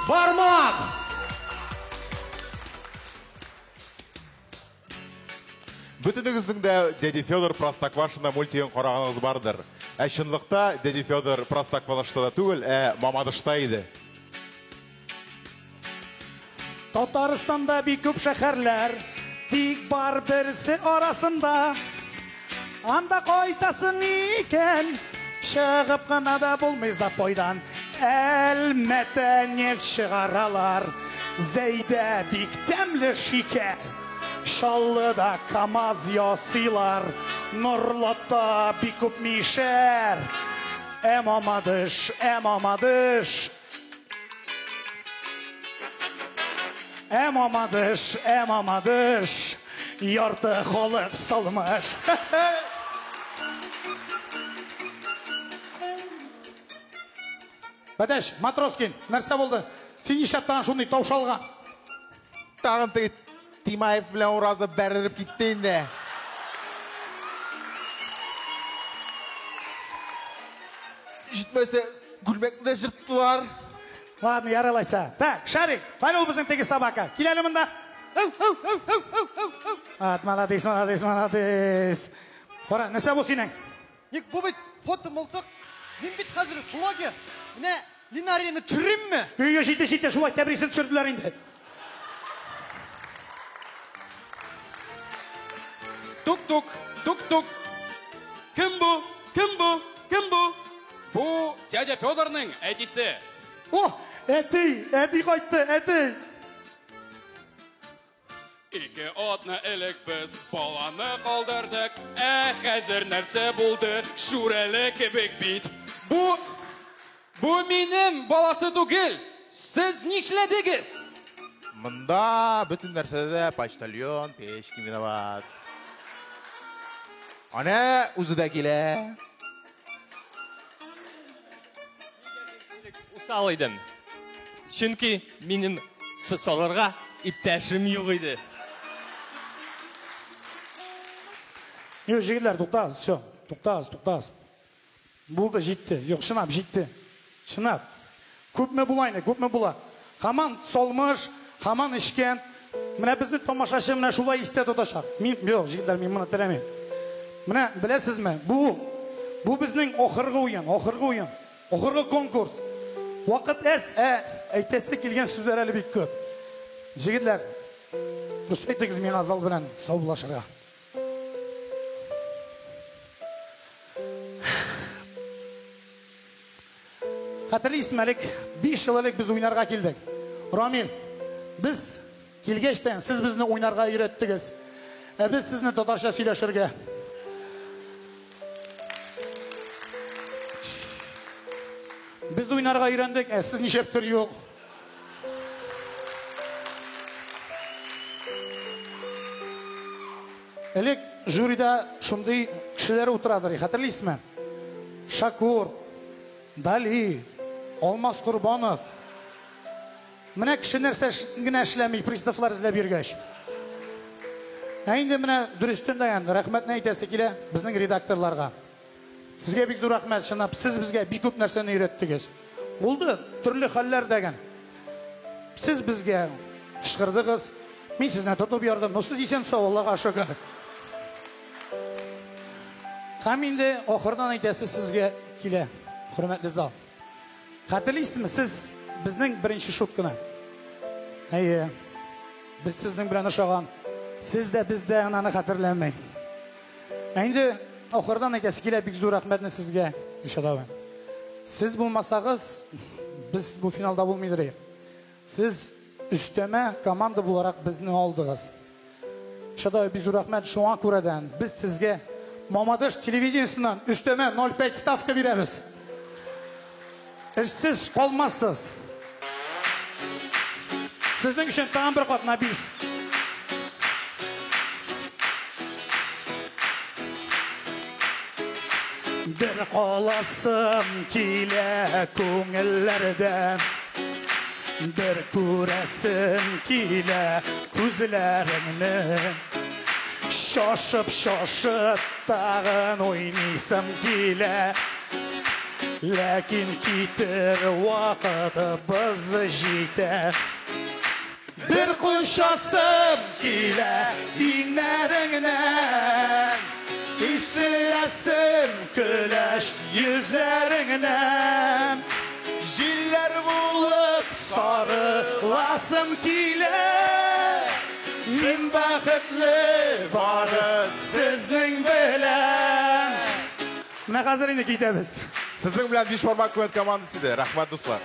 Barmak. Бүтініңіздің де Деді Федор Простоквашина мультиген қорағыңыз бардыр. Шынлықта Деді Федор Простоквашта түгіл, Мамадышта еді. Татарстанда бик көп шәһәрләр, тик бар берсе арасында. Анда кайтасын икән, чыгып кына да булмый запойдан. Әлмәттә нефть чыгаралар, Зәйдә бик тәмле шикәр. Шаллыда КамАЗ ясыйлар, Нурлатта бик күп мишәр. Мамадыш, Мамадыш. Мамадыш, Мамадыш, ярты халык салмыш. Бәдәш, Матроскин, нәрсә булды? Син ишаттан шундый таушалган. Тағын Тимаев білен ұразы бәріріп кетті енді. Жітмесе, гүлмекті жырттылар. Ладно, яралайса. Так, Шарик, қайда ол біздің теге собака? Келелі мұнда. Молодец, молодец, молодец. Қора, нәрсе бұл сенің? Нек бұл бейт фото мұлтық. Мен бейт қазір блогер. Міне, Линарияны түрім ме? Үйге жете-жете шулай тәбіресін түсірділер енді. Тук-тук, тук-тук. Кім бұл? Кім бұл? Кім бұл? Бұл дядя Федорның әтесі. О, әти қайтты, әти. Ике атны элек біз баланы қалдырдық. Қазір нәрсе болды, шүрәлі кебек бит. Бұл менің баласы түгел. Сіз нишледіңіз? Мұнда бүтін нәрседе почтальон, пешки миноват. Ана, өзі де келе. Усал едім. Чүнки менің соларға иптәшім yok еді. Жігітлер, тоқтағыз, все, тоқтағыз. Бұл да жетті, жоқ, шынап, жетті. Шынап. Көпме бұлайны, көпме бұла. Қаман солмыш, қаман ішкен. Міне біздің томашашы міне шулай істе тұташар. Жоқ, жігітлер, мен мұны тілемейм. Міне, білесіз ме, бұл біздің оқырғы ойын, оқырғы конкурс. Уақыт әйтесі келген сөздер әлі бек көп. Жігітлер, дұрыс айтыңыз мен азал білән сау бұлашырға. Қатырлы әлік, 5 жыл әлік біз ойнарға келдік. Рамин, біз келгештен, сіз бізді ойнарға үйреттігіз. Біз сізні татарша сөйлешірге. Biz oynarga öğrendik, siz nişeptir yok. Elek jüride şunday kişiler oturadır, hatırlıyız mı? Şakur, Dali, Olmaz Kurbanov. Mine kişi nerse yine işlemeyi, pristavlar izlep yürgeç. Şimdi mine dürüstün dayan, rahmet ne aytası kile bizning redaktorlarga. Sizge bir zor rahmet şınap, siz bizge bir köp nerseni öğrettiniz. Oldu, türlü haller degen. Siz bizge çıkırdınız, ben sizden tutup yardım. Siz isen sağ Allah'a aşağı. Haminde oxurdan aytası sizge kile, hürmetli zal. Hatırlıyorsunuz siz bizning birinchi şutkuna. Biz sizning bilan o'xshagan. Siz de biz de anani hatırlamayın. Endi oxurdan aytası kile bir zor rahmetni sizge inşallah. Siz bulmasağız, biz bu finalda bulmayırıq. Siz üstəmə komanda olarak bizni aldınız. İnşallah bir zor rahmet şu an kureden. Biz sizge Mamadısh televizyonundan üstəmə 0,5 stavka veririz. İşsiz kalmazsınız. Sizin için tam bir katına biz. Bir qalasım kile köngüllerden, bir kuresim kile kuzlerimni. Şaşıp şaşıp dağın oynaysam kile, Ләкин китер вакыты біз житә. Bir kuşasım kile dinlerinden, İstiresim güleş yüzlerinden. Jiller bulup sarılasım kile, Min bakıtlı barı sizning bilen. Ne hazır indi kitemiz. Sizin bilen Бишбармак командасы иде. Рахмат, дуслар.